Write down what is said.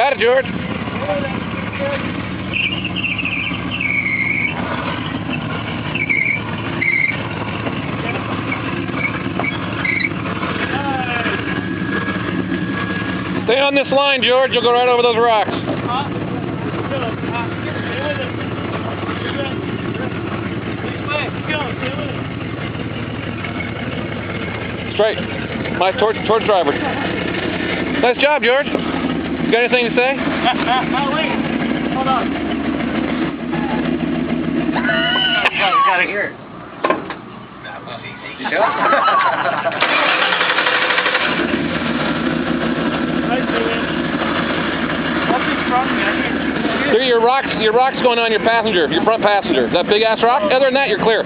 Got it, George. Stay on this line, George. You'll go right over those rocks. Straight. Towards driver. Nice job, George. You got anything to say? Wait. Hold on. You got it here. That was easy. Here, your rock's going on your passenger, your front passenger. That big ass rock? Other than that, you're clear.